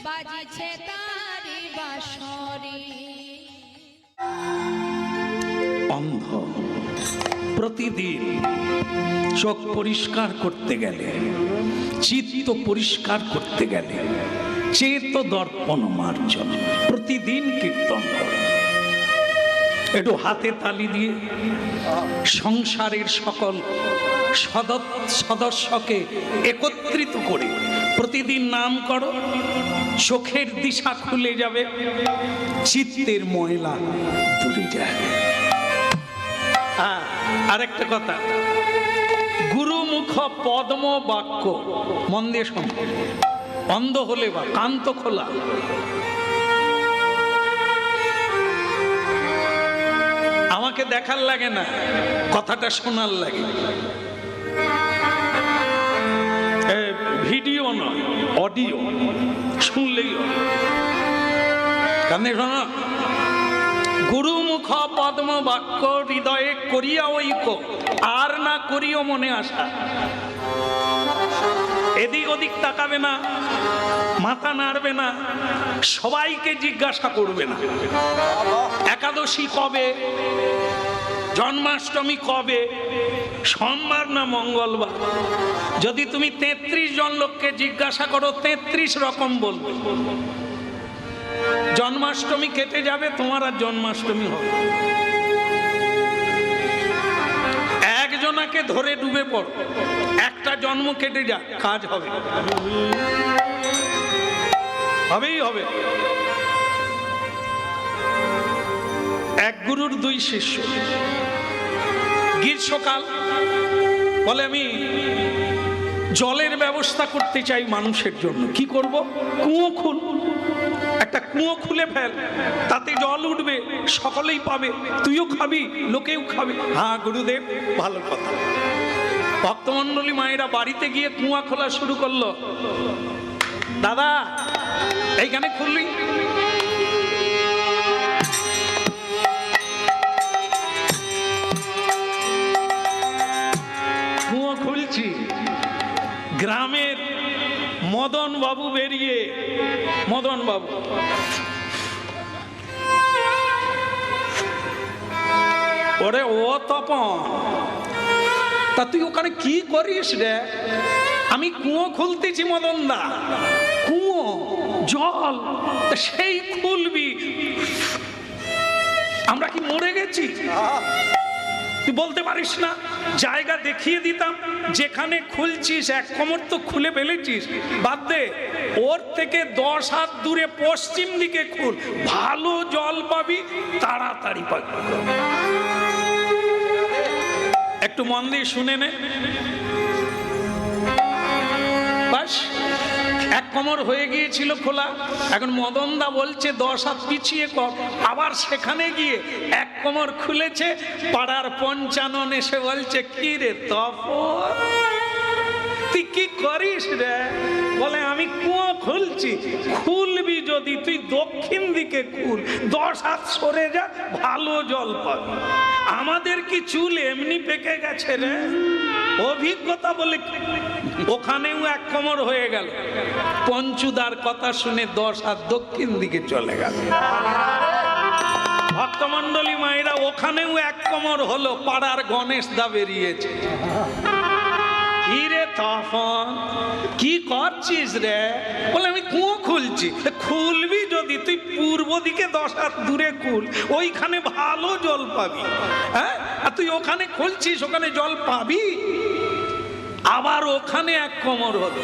বাজিছে তারি বাঁশরি। অন্ধ প্রতিদিন চোখ পরিষ্কার করতে গেলে, চিত্ত পরিষ্কার করতে গেলে চেত দর্পণ মার্জন প্রতিদিন কীর্তন করো। একটু হাতে তালি দিয়ে সংসারের সকল সদস্যকে একত্রিত করে প্রতিদিন নাম করো। চোখের দিশা খুলে যাবে, চিত্তের ময়লা দূরে যাবে। আরেকটা কথা, গুরুমুখ পদ্ম বাক্য মন দিয়ে শোন। অন্ধ হলে বা কান তো খোলা, আমাকে দেখার লাগে না, কথাটা শোনার লাগে। ভিডিও নয়, অডিও শুনলেই কানে শোনা। গুরুমুখ পদ্ম বাক্য হৃদয়ে করিয়া ঐক্য, আর না করিও মনে আশা। এদিক ওদিক তাকাবে না, মাথা নাড়বে না, সবাইকে জিজ্ঞাসা করবে না একাদশী কবে, জন্মাষ্টমী কবে, সোমবার না মঙ্গলবার। যদি তুমি 33 জন লোককে জিজ্ঞাসা করো 33 রকম বলবে। জন্মাষ্টমী কেটে যাবে, তোমার আর জন্মাষ্টমী হবে। একজনাকে ধরে ডুবে পড়ো, একটা জন্ম কেটে যা, কাজ হবে, হবেই হবে। এক গুরুর 2 শিষ্য। গ্রীষ্মকাল বলে আমি জলের ব্যবস্থা করতে চাই মানুষের জন্য। কি করব? কুয়ো খুল, একটা কুয়ো খুলে ফেল, তাতে জল উঠবে, সকলেই পাবে, তুইও খাবি, লোকেও খাবে। হ্যাঁ গুরুদেব, ভালো কথা। ভক্তমণ্ডলী মায়েরা বাড়িতে গিয়ে কুয়া খোলা শুরু করলো। দাদা এইখানে খুললি, কুয়ো খুলছি। গ্রামের মদন বাবু বেরিয়ে, মদন বাবু ওরে ও তপন, তা তুই ওখানে কি করিস রে? আমি কুয়ো খুলতেছি মদন দা। কুয়ো জল, সেই খুলবি? আমরা কি মরে গেছি? তুই বলতে পারিস না? জায়গা দেখিয়ে দিতাম, যেখানে খুলছিস 1 কোমর তো খুলে ফেলেছিস, বাদ দে। ওর থেকে 10 হাত দূরে পশ্চিম দিকে খুল, ভালো জল পাবি, তাড়াতাড়ি পাবি। একটু মন দিয়ে শুনে নে। বাস 1 কোমর হয়ে গিয়েছিল খোলা, এখন মদনদা বলছে 10 হাত পিছিয়ে কর। আবার সেখানে গিয়ে 1 কোমর খুলেছে। পাড়ার পঞ্চানন এসে বলছে, কি রে তপন, তুই কি করিস রে? বলে আমি কুয়ো খুলছি। খুলবি যদি তুই দক্ষিণ দিকে খুল, 10 হাত সরে যা, ভালো জল পাবি। আমাদের কি চুল এমনি পেকে গেছে রে? অভিজ্ঞতা বলে ওখানেও 1 কোমর হয়ে গেল। পঞ্চুদার কথা শুনে 10 হাত দক্ষিণ দিকে চলে গেল। ভক্তমণ্ডলী মায়েরা ওখানেও 1 কোমর হলো, পাড়ার গণেশ দা বেরিয়েছে। কি রে তপন, কি করছিস রে? বলে আমি কুয়ো খুলছি। খুলবি যদি তুই পূর্ব দিকে 10 হাত দূরে খুল, ওইখানে ভালো জল পাবি। হ্যাঁ, আর তুই ওখানে খুলছিস, ওখানে জল পাবি? আবার ওখানে 1 কোমর হলো।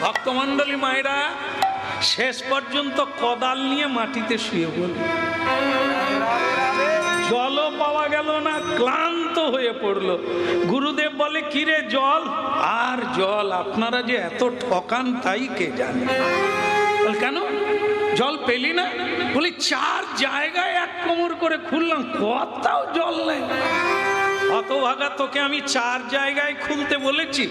ভক্তমণ্ডলী মায়েরা শেষ পর্যন্ত কোদাল নিয়ে মাটিতে শুয়ে পড়ল। জলও পাওয়া গেল না, ক্লান্ত হয়ে পড়লো। গুরুদেব বলে, কিরে জল? আর জল? আপনারা যে এত ঠকান তাই কে জানে। কেন জল পেলি না? বলি 4 জায়গায় 1 কোমর করে খুললাম, কোথাও জল নেই। হতভাগা, তোকে আমি 4 জায়গায় খুলতে বলেছি?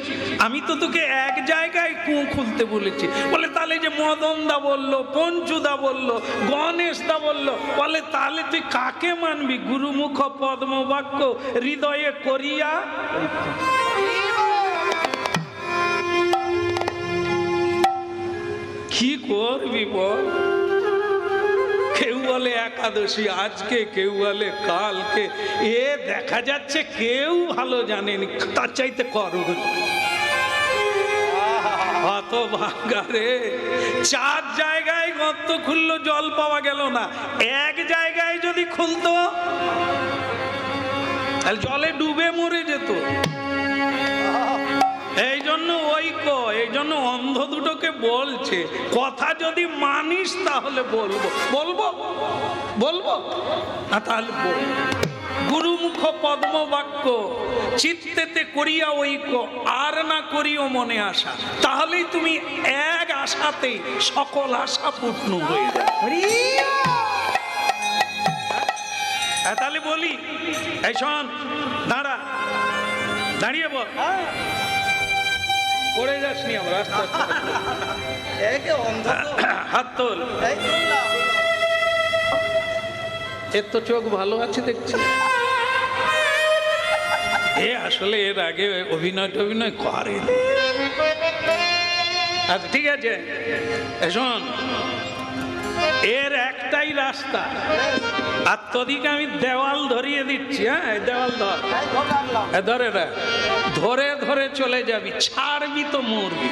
আমি তো তোকে 1 জায়গায় কুয়ো খুলতে বলেছি। বলে তাহলে যে মদনদা বললো, পঞ্চুদা বললো, গণেশদা বললো, বলে তাহলে তুই কাকে মানবি? গুরুমুখ পদ্ম বাক্য হৃদয়ে করিয়া। কি করবি বল? কেউ বলে একাদশী আজকে, কেউ বলে কালকে, এ দেখা যাচ্ছে কেউ ভালো জানেনি, তার চাইতে করো। অত ভাগারে 4 জায়গায় গর্ত খুললো, জল পাওয়া গেল না। এক জায়গায় যদি খুলতো তাহলে জলে ডুবে মরে যেত। এই জন্য এই জন্য অন্ধ দুটোকে বলছে, কথা যদি মানিস তাহলে বলবো বলবো বলবো না তাহলে বলবো। গুরুমুখ পদ্ম বাক্য চিত্তেতে করিয়া ঐক্য, আর না করিও মনে আশা, তাহলেই তুমি এক আশাতেই সকল আশা পূর্ণ হয়ে যাবে। তাহলে বলি, এই শোন, দাঁড়া, দাঁড়িয়ে বল, পড়ে যাসনি আমরা রাস্তা, হাত তোল। এর তো চোখ ভালো আছে দেখছি, এ আসলে এর আগে অভিনয় করে। আচ্ছা ঠিক আছে, শোন, এর একটাই রাস্তা, আর তোদিকে আমি দেওয়াল ধরিয়ে দিচ্ছি। হ্যাঁ, দেওয়াল ধর, ধরে ধরে ধরে চলে যাবি, ছাড়বি তো মরবি,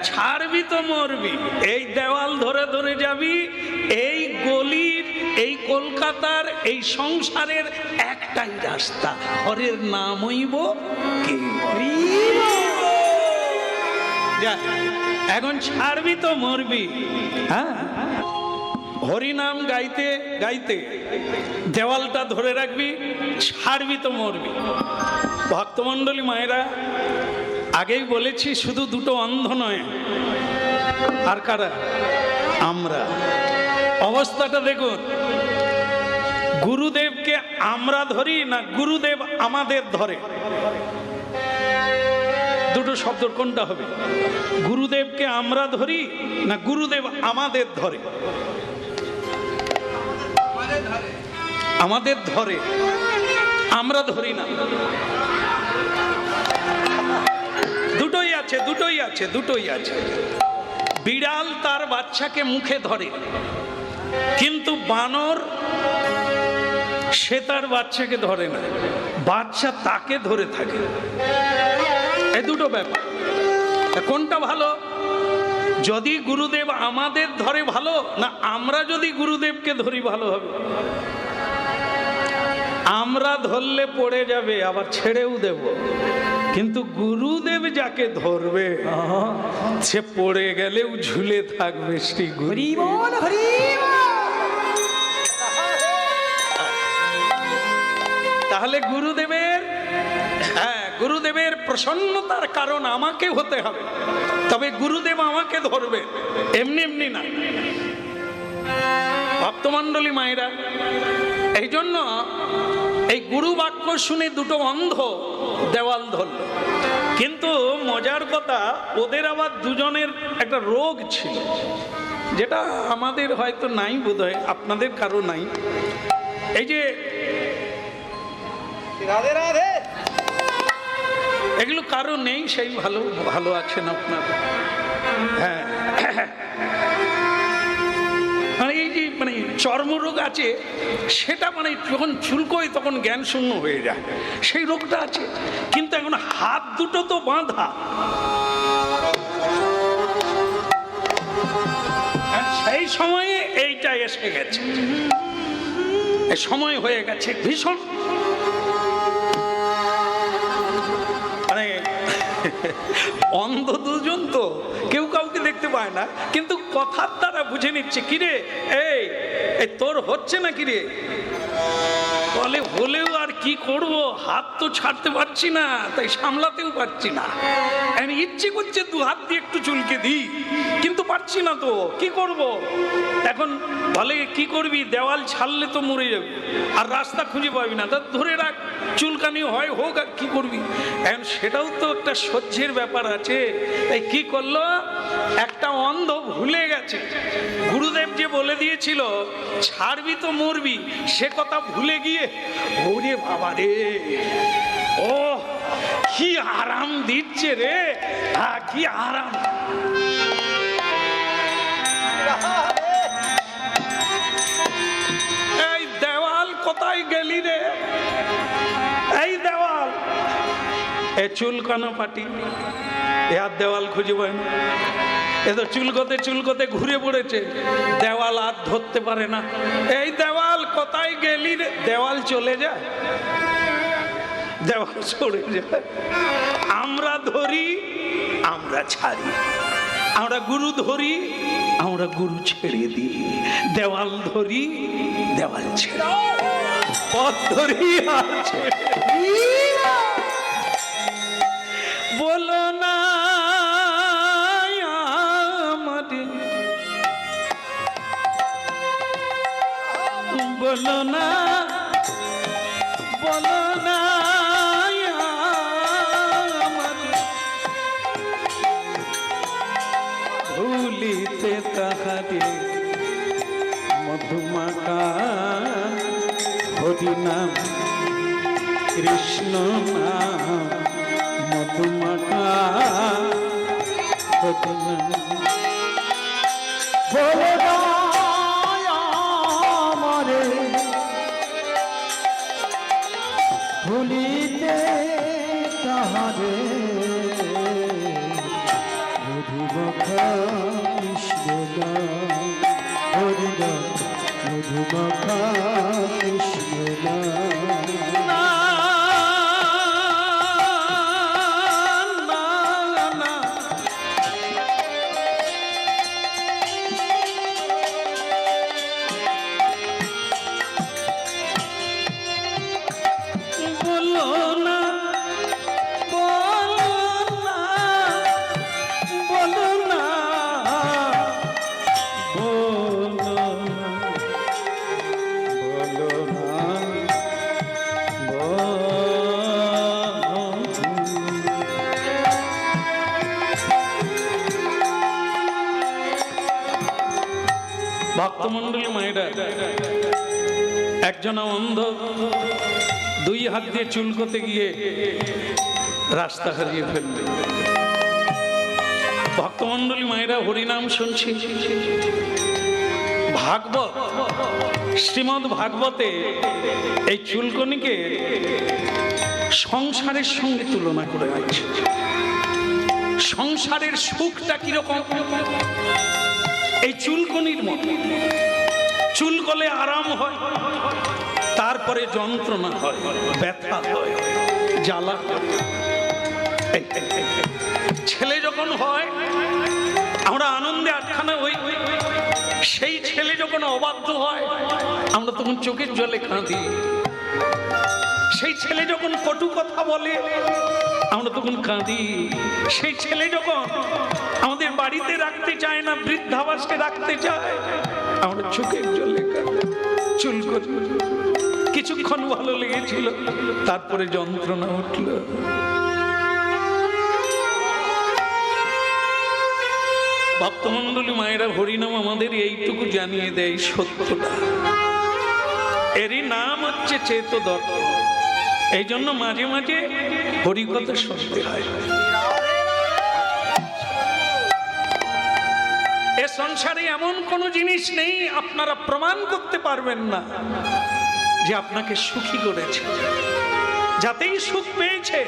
ছাড়বি তো মরবি। এই দেওয়াল ধরে ধরে যাবি, এই গলির, এই কলকাতার, এই সংসারের একটাই রাস্তা, হরের নাম হইব কে। এখন ছাড়বি তো মরবি। হ্যাঁ, হরিনাম গাইতে গাইতে দেওয়ালটা ধরে রাখবি, ছাড়বি তো মরবি। ভক্তমণ্ডলী মায়েরা, আগেই বলেছি শুধু দুটো অন্ধ নয়, আর কারা? আমরা। অবস্থাটা দেখুন, গুরুদেবকে আমরা ধরি না গুরুদেব আমাদের ধরে? দুটো শব্দ কোনটা হবে? গুরুদেবকে আমরা ধরি না গুরুদেব আমাদের ধরে? আমাদের ধরে, আমরা ধরি না। দুটোই আছে, দুটোই আছে, দুটোই আছে। বিড়াল তার বাচ্চাকে মুখে ধরে, কিন্তু বানর সে তার বাচ্চাকে ধরে না, বাচ্চা তাকে ধরে থাকে। এই দুটো ব্যাপার, কোনটা ভালো? যদি গুরুদেব আমাদের ধরে ভালো, না আমরা যদি গুরুদেবকে ধরি ভালো হবে? আমরা ধরলে পড়ে যাবে, আবার ছেড়েও দেব, কিন্তু গুরুদেব যাকে ধরবে সে পড়ে গেলেও ঝুলে থাকবে। শ্রী গুরু। তাহলে গুরুদেবের, গুরুদেবের প্রসন্নতার কারণ আমাকে হতে হবে, তবে গুরুদেব আমাকে ধরবে, এমনি এমনি না। ভক্তমণ্ডলী মায়েরা, এই জন্য এই গুরু বাক্য শুনে দুটো অন্ধ দেওয়াল ধরল। কিন্তু মজার কথা, ওদের আবার দুজনের একটা রোগ ছিল, যেটা আমাদের হয়তো নাই, বোধহয় আপনাদের কারো নাই। এই যে রাধে রাধে, এগুলো কারো নেই, সেই ভালো ভালো আছেন আপনারা। হ্যাঁ, মানে এই যে মানে চর্মরোগ আছে, সেটা মানে যখন চুলকোয় তখন জ্ঞান শূন্য হয়ে যায়, সেই রোগটা আছে। কিন্তু এখন হাত দুটো তো বাঁধা, সেই সময়ে এইটা এসে গেছে, সময় হয়ে গেছে ভীষণ। মানে অন্ধ দুজন তো, কেউ কাউকে দেখতে পায় না, কিন্তু কথার দ্বারা বুঝে নিচ্ছে, কিরে এই তোর হচ্ছে না কিরে? বলে হলেও আর কি করব, হাত তো ছাড়তে পারছি না, তাই সামলাতেও পারছি না। আমি ইচ্ছে করছে দু হাত দিয়ে একটু চুলকে দিই, কিন্তু পারছি না তো, কি করব? এখন বলে কি করবি, দেওয়াল ছাড়লে তো মরে যাবে, আর রাস্তা খুঁজে পাবি না, তা ধরে রাখ, চুলকানি হয় হোক, আর কি করবি? এখন সেটাও তো একটা সহ্যের ব্যাপার আছে। তাই কি করলো, একটা অন্ধ ভুলে গেছে গুরুদেব যে বলে দিয়েছিল ছাড়বি তো মরবি, সে কথা ভুলে গিয়ে ওরে বাবা রে, ও কি আরাম দিচ্ছে রে, কি আরাম। এই দেওয়াল কোথায় গেলি রে? এই দেওয়াল, এ চুলকানো পাটি, এ আর দেওয়াল খুঁজে পায় না। এ তো চুলকোতে চুলকোতে ঘুরে পড়েছে, দেওয়াল আর ধরতে পারে না। এই দেওয়াল কোথায় গেলি রে? দেওয়াল চলে যায়, দেওয়াল চলে যায়। আমরা ধরি, আমরা ছাড়ি, আমরা গুরু ধরি, আমরা গুরু ছেড়ে দিই। দেওয়াল ধরি, দেওয়াল ছেড়ে, পথ ধরি আর ছেড়ে দিই। বলো না আমাদের, বলো না, বলো না আমাদের, ভুলিতে তাহারে মধুমাখা হরি নাম কৃষ্ণ নাম মধুমাখা হরি নাম। বলে আমারে ভুলিতে তাহারে মধুমাখা কৃষ্ণ নাম হরি নাম মধুমাখা কৃষ্ণ নাম। ভক্তমন্ডলী মায়েরা, একজন অন্ধ দুই হাত দিয়ে চুলকোতে গিয়ে রাস্তা হারিয়ে ফেলবে। ভক্তমন্ডলী মায়েরা, হরিনাম শুনছি। ভাগবত, শ্রীমদ্ ভাগবতে এই চুলকনিকে সংসারের সঙ্গে তুলনা করে আছে। সংসারের সুখটা কিরকম? এই চুলকনির মতো। চুলকলে আরাম হয়, তারপরে যন্ত্রণা হয়, ব্যথা হয়, জ্বালা হয়। ছেলে যখন হয় আমরা আনন্দে আটখানা হই, সেই ছেলে যখন অবাধ্য হয় আমরা তখন চোখের জলে কাঁদি। সেই ছেলে যখন কটু কথা বলে আমরা তখন কাঁদি। সেই ছেলে যখন আমাদের বাড়িতে রাখতে চায় না, বৃদ্ধাবাসে রাখতে চায়, আমরা চোখের জলে কাঁদি। চুলকনি কিছুক্ষণ ভালো লেগেছিল, তারপরে যন্ত্রণা উঠল। ভক্তমন্ডলী মায়েরা, হরিনাম আমাদের এইটুকু জানিয়ে দেয় সত্যটা। এরই নাম হচ্ছে চেতদর্পণ। এই জন্য মাঝে মাঝে হরিকথা শুনতে হয়। এ সংসারে এমন কোনো জিনিস নেই আপনারা প্রমাণ করতে পারবেন না যে আপনাকে সুখী করেছে। যাতেই সুখ পেয়েছে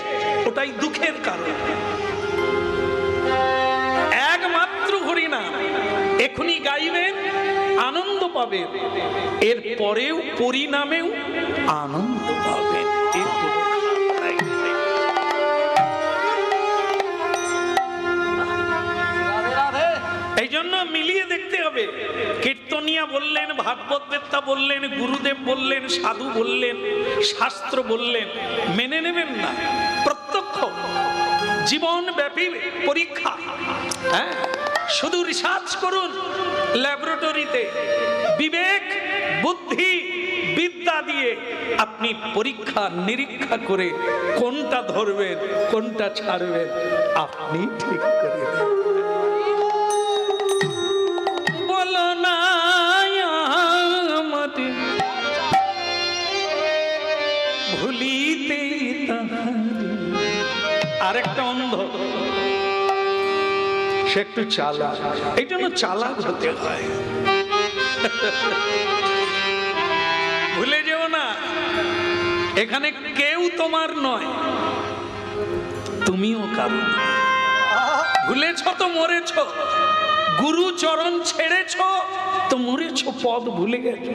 ওটাই দুঃখের কারণ। একমাত্র হরিনাম এখনই গাইবেন, আনন্দ পাবেন, এর পরেও পরিণামেও আনন্দ পাবেন। এই জন্য মিলিয়ে দেখতে হবে। কীর্তনিয়া বললেন, ভাগবত বেত্তা বললেন, গুরুদেব বললেন, সাধু বললেন, শাস্ত্র বললেন, মেনে নেবেন না। প্রত্যক্ষ জীবনব্যাপী পরীক্ষা। হ্যাঁ, শুধু রিসার্চ করুন ল্যাবরেটরিতে, বিবেক বুদ্ধি বিদ্যা দিয়ে আপনি পরীক্ষা নিরীক্ষা করে কোনটা ধরবেন কোনটা ছাড়বেন আপনি ঠিক করে দেবেন। বলো না আমাদের ভুলিতে তাহারে আরেকটা অন্ধ, সে একটু চালাক, এই জন্য চালাক হতে হয়। ভুলে যেও না, এখানে কেউ তোমার নয়, তুমিও কারো। ভুলেছ তো মরেছ, গুরু চরণ ছেড়েছ তো মরেছ, পদ ভুলে গেছ,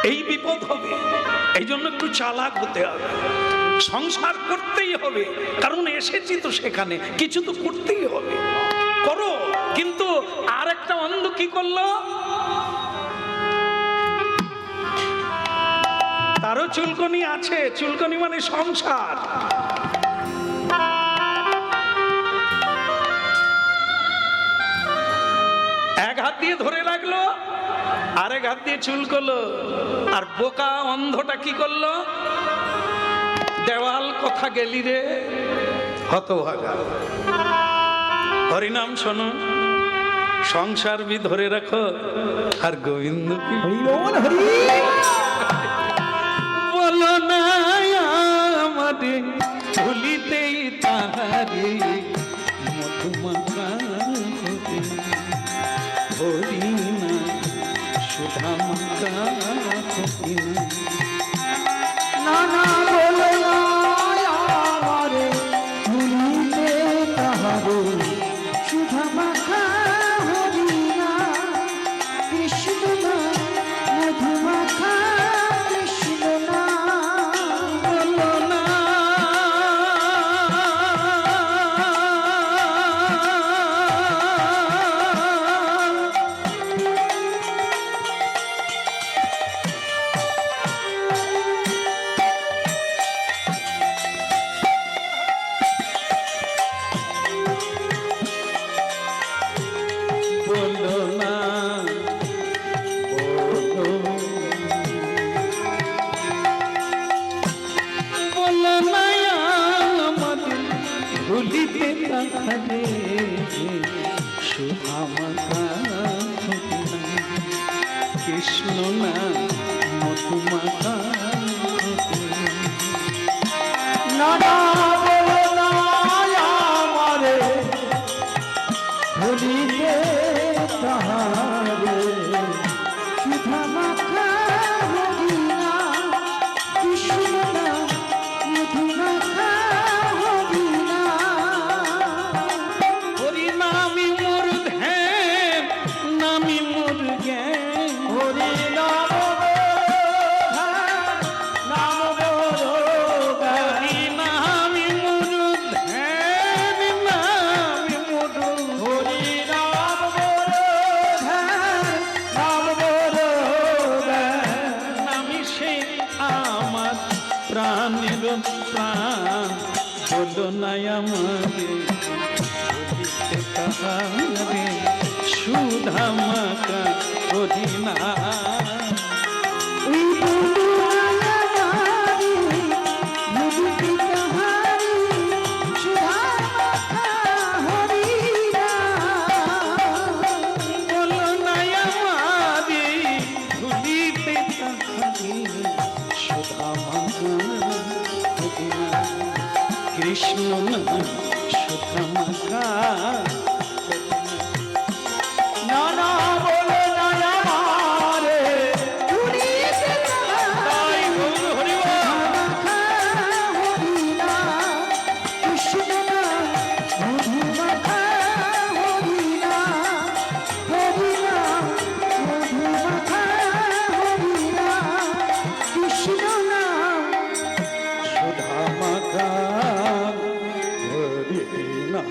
এই বিপদ হবে। এই জন্য একটু চালাক হতে হবে, সংসার করতেই হবে, কারণ এসেছি তো সেখানে, কিছু তো করতেই হবে, করো। কিন্তু আর একটা অন্ধ কি করলো, তারও চুলকনি আছে, চুলকনি মানে সংসার। এক হাত দিয়ে ধরে রাখলো, আরেক হাত দিয়ে চুলকলো, আর বোকা অন্ধটা কি করলো, দেওয়াল কথা গেলি রে হতভাগা। হরিনাম শোনো, সংসার বি ধরে রাখো, আর গোবিন্দ কি বলো না আমাদের ভুলিতেই তাহারে মধুমাখা হবে, হরিনা সুধা মাখা হবে। না না বলো না আমারে ভুলিতে তাহারে সুধা মাখা হরিনা, কৃষ্ণ না মধু মাখা কৃষ্ণ না, বলো না ভুলিতে তাহারে সুধা মাখা হবে না, কৃষ্ণ না মধু মাখা হবে। না না বলো না আমারে ভুলিতে তাহারে সুধা মাখা হরিনা, কৃষ্ণ না মধু মাখা হরিনা। হরি নামি মোর ধ্যান, নামি মোর জ্ঞান, হরি নাম নাম হরি নামি মোর ধ্যান, নামি মোর হরি নাম নাম নামি সে আমার প্রাণের প্রাণ, বলো না আমারে ভুলিতে তাহারে সুধা মাখা হরিনা। বলো না আমারে ভুলিতে তাহারে সুধা মাখা হরিনা, কৃষ্ণ না সুধা মাখা। না না বলো না আমারে তাই গৌর হরি বল। মাখা হরিনা, কৃষ্ণ না মধু মাখা হরিনা, হরিনা মধু মাখা হরিনা, কৃষ্ণ না সুধা মাখা হরিনা।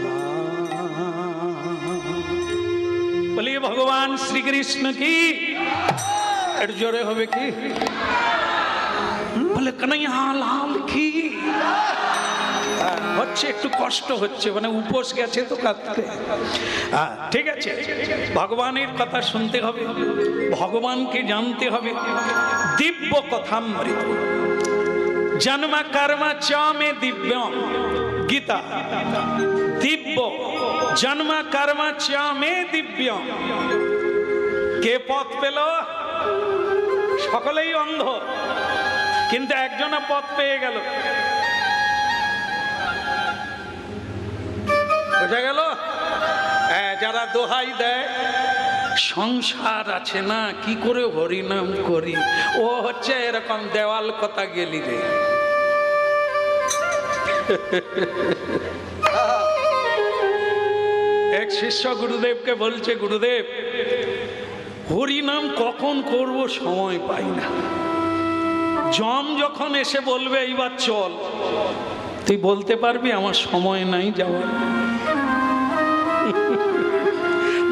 বলিए ভগবান শ্রীকৃষ্ণ কি, একটু জোরে হবে কি, বলে কানাইয়া লাল কি। হচ্ছে একটু কষ্ট হচ্ছে, মানে উপোস গেছে তো কাঁদতে। ঠিক আছে, ভগবানের কথা শুনতে হবে, ভগবানকে জানতে হবে। দিব্য কথামৃত জন্ম কর্ম চ মে দিব্য, গীতা। দিব্য জন্ম কর্ম চ মে দিব্য। কে পথ পেল, সকলেই অন্ধ, কিন্তু একজনা পথ পেয়ে গেল। বোঝা গেল? যারা দোহাই দেয় সংসার আছে না, কি করে হরিনাম করি, ও হচ্ছে এরকম দেওয়াল কথা গেলি রে। এক শিষ্য গুরুদেবকে বলছে, গুরুদেব হরিনাম কখন করব সময় পাই না। জম যখন এসে বলবে এইবার চল, তুই বলতে পারবি আমার সময় নাই যাওয়ার?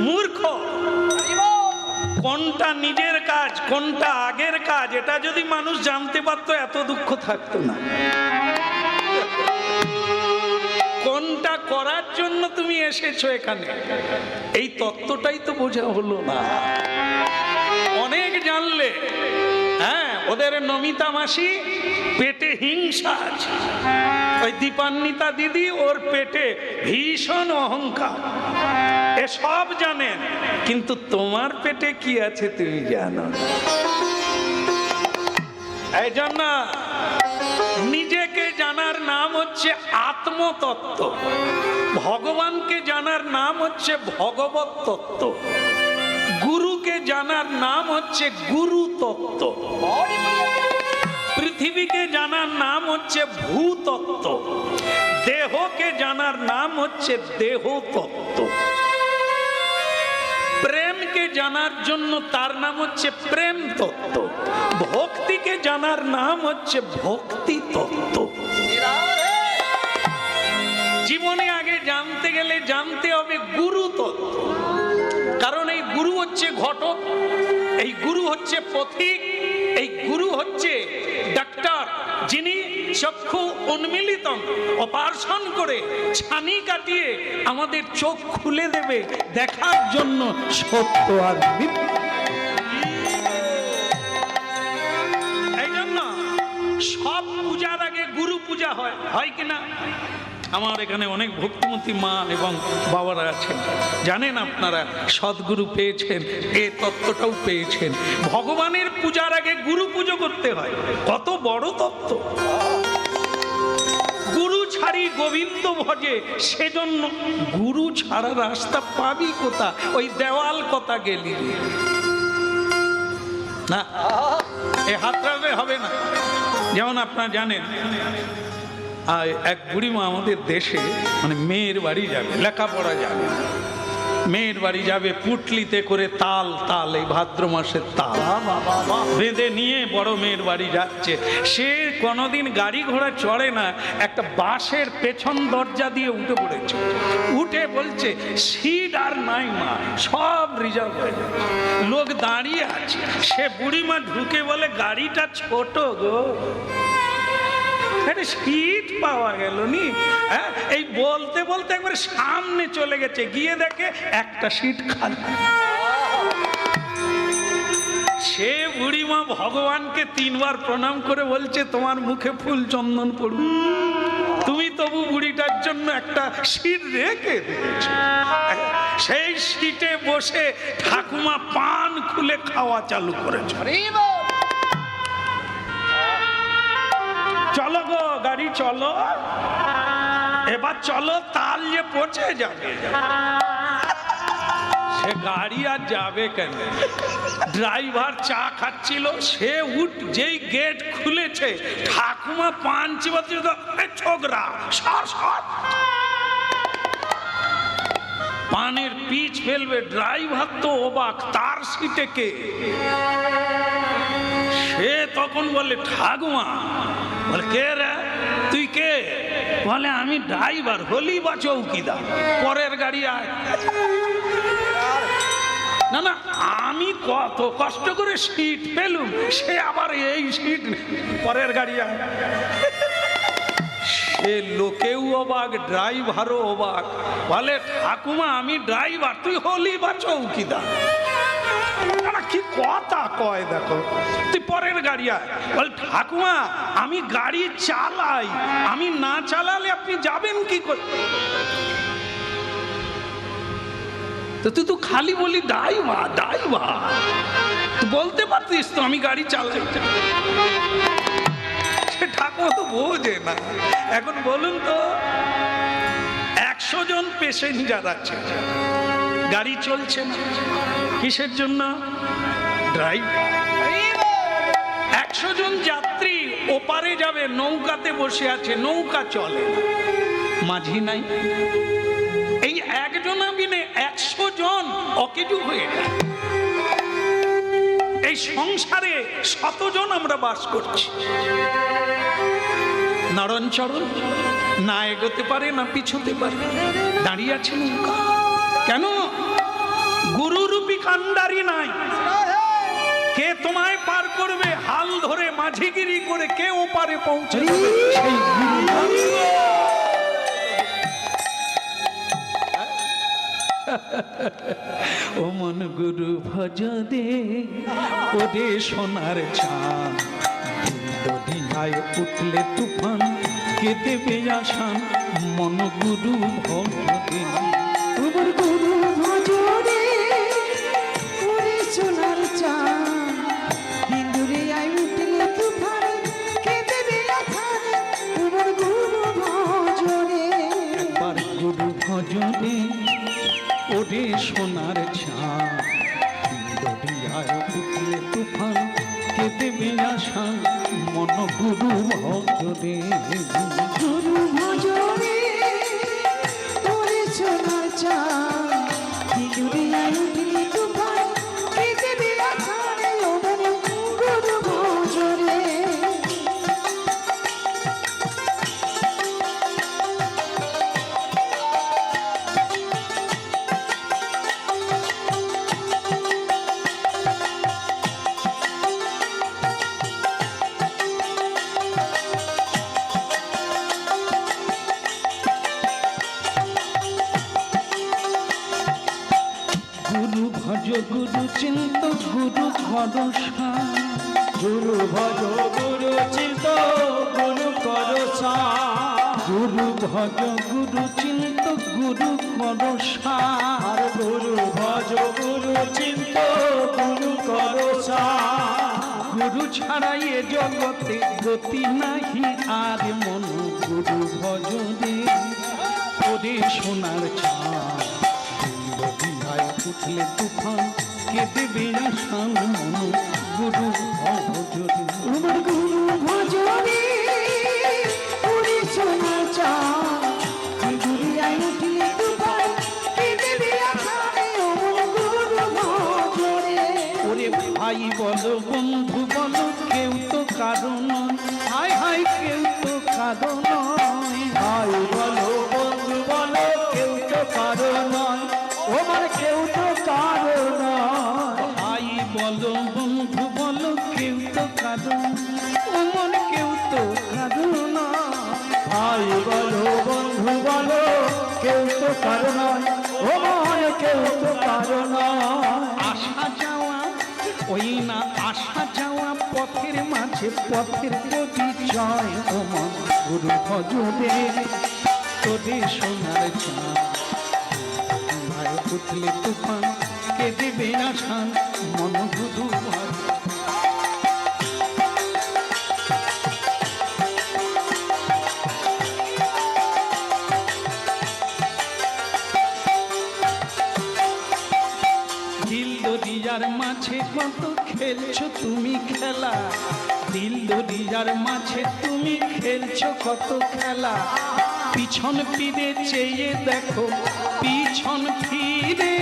মূর্খ। কোনটা নিজের কাজ কোনটা আগের কাজ এটা যদি মানুষ জানতে পারতো এত দুঃখ থাকতো না। কোনটা করার জন্য তুমি এসেছো এখানে, এই তত্ত্বটাই তো বোঝা হলো না। অনেক জানলে, হ্যাঁ, ওদের নমিতা মাসি পেটে হিংসা আছে, ওই দীপান্বিতা দিদি ওর পেটে ভীষণ অহংকার, এসব জানেন, কিন্তু তোমার পেটে কি আছে তুমি জানো। এই জন্য নিজেকে জানার নাম হচ্ছে আত্মতত্ত্ব, ভগবানকে জানার নাম হচ্ছে ভগবত তত্ত্ব, গুরুকে জানার নাম হচ্ছে গুরু তত্ত্ব, পৃথিবীকে জানার নাম হচ্ছে ভূতত্ত্ব, দেহকে জানার নাম হচ্ছে দেহ তত্ত্ব, প্রেমকে জানার জন্য তার নাম হচ্ছে প্রেম তত্ত্ব, ভক্তিকে জানার নাম হচ্ছে ভক্তি তত্ত্ব। জীবনে আগে জানতে গেলে জানতে হবে গুরু তত্ত্ব, কারণ এই গুরু হচ্ছে ঘটক, এই গুরু হচ্ছে পথিক, এই গুরু হচ্ছে ডাক্তার, যিনি চক্ষু উন্মিলিতম অপারেশন করে ছানি কাটিয়ে আমাদের চোখ খুলে দেবে দেখার জন্য সত্য আর মিথ্যা। এই জন্য সব পূজার আগে গুরু পূজা হয়, হয় কিনা? আমার এখানে অনেক ভক্তিমতী মা এবং বাবারা আছেন, জানেন আপনারা সদ্গুরু পেয়েছেন, এ তত্ত্বটাও পেয়েছেন। ভগবানের পূজার আগে গুরু পুজো করতে হয়, কত বড় তত্ত্ব। গুরু ছাড়ি গোবিন্দ ভজে, সেজন্য গুরু ছাড়া রাস্তা পাবি কোথা? ওই দেওয়াল কথা গেলি না, এ হাতড়ালে হবে না। যেমন আপনারা জানেন, এক বুড়িমা আমাদের দেশে মানে মেয়ের বাড়ি যাবে, লেখাপড়া যাবে, মেয়ের বাড়ি যাবে, পুটলিতে করে তাল তাল, এই ভাদ্র মাসের তাল বেঁধে নিয়ে বড় মেয়ের বাড়ি যাচ্ছে। সে কোনোদিন গাড়ি ঘোড়া চড়ে না, একটা বাসের পেছন দরজা দিয়ে উঠে পড়েছে। উঠে বলছে সিট আর নাই মা, সব রিজার্ভ হয়ে যাবে, লোক দাঁড়িয়ে আছে। সে বুড়িমা ঢুকে বলে গাড়িটা ছোট গো, সিট পাওয়া গেল নি। এই বলতে বলতে একবার সামনে চলে গেছে, গিয়ে দেখে একটা সিট খালি। সে বুড়িমা ভগবানকে 3 বার প্রণাম করে বলছে তোমার মুখে ফুল চন্দন পড়ুন, তুমি তবু বুড়িটার জন্য একটা সিট রেখে দিয়েছ। সেই সিটে বসে ঠাকুমা পান খুলে খাওয়া চালু করেছে। চলো গো গাড়ি চলো, এবার চলো, তাল যে পচে যাবে। সে গাড়ি আর যাবে কেন? ড্রাইভার চা খাচ্ছিল, সে যেই গেট খুলেছে, ঠাকুমা পান চিবাতে ছোকরা সর সর, পানের পিচ ফেলবে। ড্রাইভার তো অবাক, তার সিটে কে? সে তখন বলে ঠাকুমা। বলে কে রে, তুই কে? বলে আমি ড্রাইভার, হলি বা চৌকিদার, পরের গাড়ি আয়। না না, আমি কত কষ্ট করে সিট পেলুম, সে আবার এই সিট, পরের গাড়ি আয়। সে লোকেও অবাক, ড্রাইভারও অবাক। বলে ঠাকুমা আমি ড্রাইভার, তুই হলি বা চৌকিদার। কি কথা কয় দেখো, তুই পরের গাড়ি আয়। বল ঠাকুমা আমি গাড়ি চালাই, আমি না চালালে আপনি যাবেন কি করে? তো তুই তো খালি বলি ড্রাইভার ড্রাইভার, তুই বলতে পারতিস তো আমি গাড়ি চালাই। সে ঠাকুমা তো বোঝে না। এখন বলুন তো, 100 জন প্যাসেঞ্জার আছে, গাড়ি চলছে না, কিসের জন্য? ড্রাইভার। 100 জন যাত্রী ওপারে যাবে, নৌকাতে বসে আছে, নৌকা চলে না, মাঝি নাই। এই একজনা বিনে 100 জন অকেজু হয়ে যায়। এই সংসারে 100 জন আমরা বাস করছি, নরণচরণ না এগোতে পারে না পিছোতে পারে, দাঁড়িয়ে আছে নৌকা। কেন? গুরুরূপী কান্ডারি নাই। কে তোমায় পার করবে? হাল ধরে মাঝিগিরি করে কে ওপারে পৌঁছে দেবে? সেই গুরু। ও মন গুরু ভজ দে, ওরে সোনার চাঁদ, দরিয়ায় উঠলে তুফান, কে দেবে আসান? মন গুরু ভজ দে, তোমার গুরু ভজরে ওরে সোনার চাঁদ, হিন্দুরে আই উঠলে তুফান, কে দেবে আসান? তোমার গুরু ভজরে। একবার গুরু ভজ দে, ওরে সোনার চাঁদ, দরিয়ায় উঠলে তুফান, কে দেবে আসান? মন গুরু ভজ দে। গুরু ভজরে ওরে সোনার চাঁদ, হিন্দুরে আই উঠলে তুফান, কে দেবে আসান? তোমার গুরু ভজরে। গুরু ভজ গুরু চিন্ত গুরু ভরসা, গুরু ভজ গুরু চিন্ত গুরু করসা, গুরু ভজ গুরু চিন্ত গুরু ভরসা, আর গুরু ভজ গুরু চিন্ত গুরু করসা। গুরু ছাড়া এ জগতে গতি নাহি আর, মন গুরু ভজ দে, ওরে সোনার চাঁদ, দরিয়ায় উঠলে তুফান, কে দেবে আসান? মন গুরু ভজ দে। তোমার গুরু ভজরে ওরে সোনার চাঁদ, হিন্দুরে আই উঠলে তুফান, কে দেবে আসান? ওমন গুরু ভজরে। ওরে ভাই বলো বন্ধু বলো, কেউ তো কারণ নয়, হায় হায় কেউ তো কারণ নয়। ভাই বলো বন্ধু বলো, কেউ তো কারো নয়, ও মানে কেউ তো কারো নয়। ভাই বলো বন্ধু বলো, কেউ তো কারণ, ও মন কেউ তো কারণ নয়। ভাই বলো বন্ধু বলো, কেউ তো কারো নয়, ও মানে কেউ তো কারো নয়। আসা যাওয়া ওই না, আসা যাওয়া পথের মাঝে পথের পরিচয়, ও মন গুরু ভজ দে, তোরে সোনার চাঁদ, ভাই উঠলে তুফান, কে দেবে আসান? মন গুরু ভজ। দিল দরিয়ার মাঝে কত খেলছো তুমি খেলা, দিল দরিয়ার মাঝে তুমি খেলছো কত খেলা। পিছন ফিরে চেয়ে দেখো, পিছন ফিরে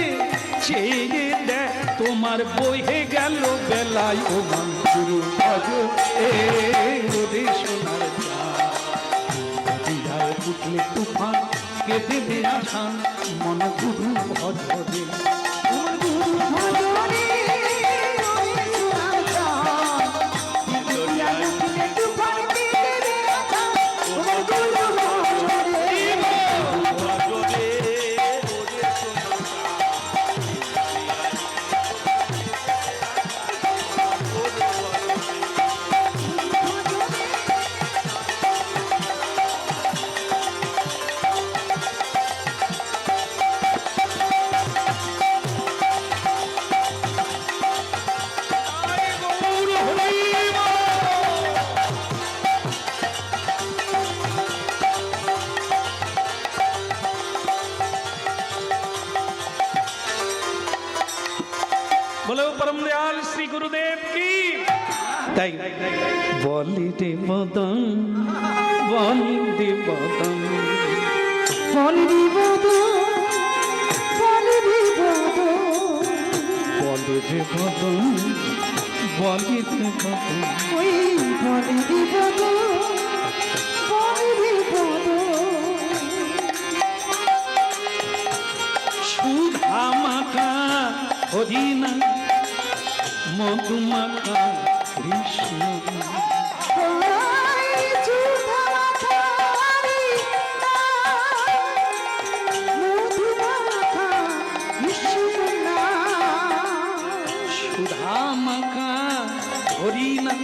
চেয়ে দেখ, তোমার বহে গেল বেলায়, ও মন গুরু ভজ এ, ওরে সোনার চাঁদ, দরিয়ায় উঠলে তুফান, কে দেবে আসান? মন গুরু ভজ দে। তোমার গুরু ভজরে ওরে সোনার চাঁদ, হিন্দুরে আই উঠলে তুফান, কে দেবে আসান? তোমার গুরু ভজরে। গুরুদেব কি। তাই বলি রে বদন, বলি রে বদন, বলি রে বদন, বলি রে বদন, বলি রে বদন, বলি রে বদন, ওই বলি রে বদন, বলি রে বদন। সুধা মাখা হরিনা মধুমাখা কৃষ্ণ, ওই সুধা মাখারি নাম, মধু মাখা কৃষ্ণ নাম। সুধা মাখা হরিনা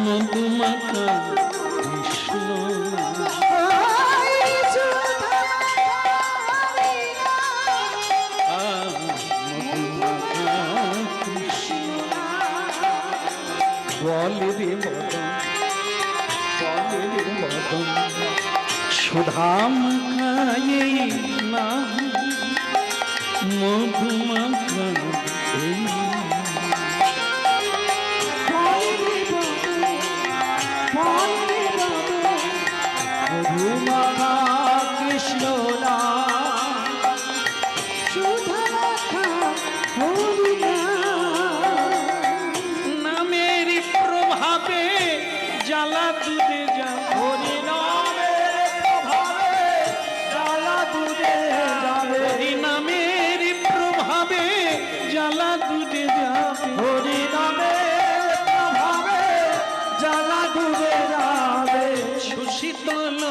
মধুমাখা কৃষ্ণ, ওই সুধা মাখারি নাম, মধুমাখা কৃষ্ণ। বলি রে বদন, বলি রে বদন, সুধা মাখা এই নাম মধুমাখা এই নাম। বলি রে বদন, বলি রে বদন, মধুমাখা কৃষ্ণ নাম, সুধা মাখা হরি নাম। নামের প্রভাবে জ্বালা দুধে যা, হরি নামের প্রভাবে জ্বালা দুধে যাবে, হরি নামের প্রভাবে জ্বালা দুধে যাবে, হরি নামের প্রভাবে জ্বালা দুধে যাবে। সুশীতল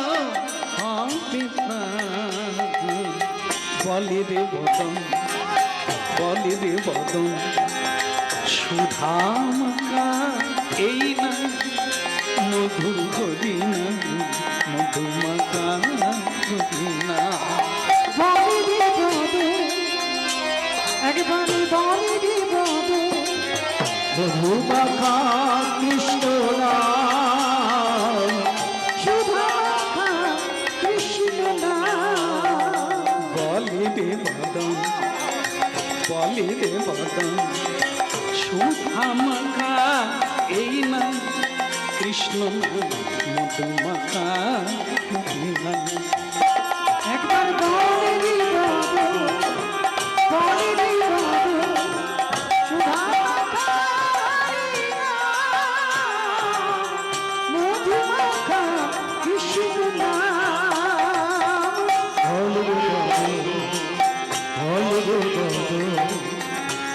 হবে প্রাণ। বলি রে বদন, বলি রে বদন, সুধা মাখা এই না মধু হরি না, মধুমাখা হরি না। বলি রে বদন, একবারে বলি রে বদন, মধুমাখা কৃষ্ণ নাম, সুধা মাখা কৃষ্ণ নাম। বলি রে বদন, বলি রে বদন, সুধা মাখা এই না কৃষ্ণ নাম, মধুমাখা হরি না। একবার বলি রে বদন, বলি রে বদন, সুধা মাখা হরি নাম, মধু মাখা কৃষ্ণ নাম। হরি হরি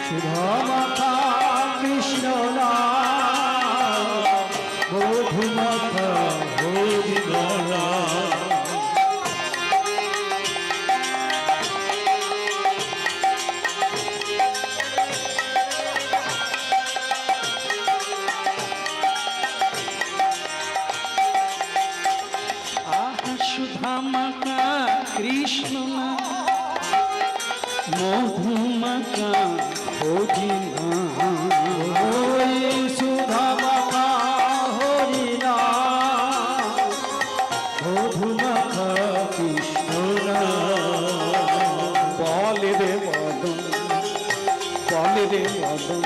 সুধা মাখা কৃষ্ণ নাম, মধুমাখা হরি নাম। আহা সুধা মাখা কৃষ্ণ না, মধুমাখা হরি না। ওই সুধা মাখা হরি নাম, মধুমাখা কৃষ্ণ নাম। বলে রে বদন, বলে রে বদন,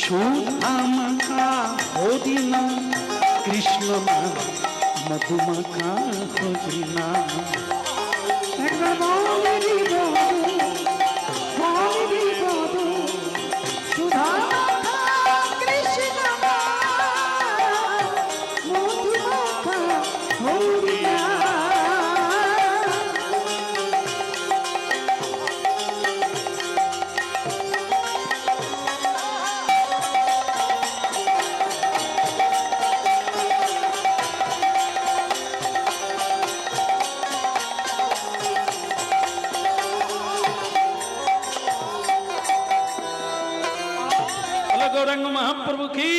সুধা মাখা হরি না কৃষ্ণ না, মধুমাখা হরি না। একবার বলি রে বদন, বলি রে বদন, সুধা মাখা কৃষ্ণ নাম, মধু মাখা হরি নাম। বলো গৌরাঙ্গ মহাপ্রভু কি।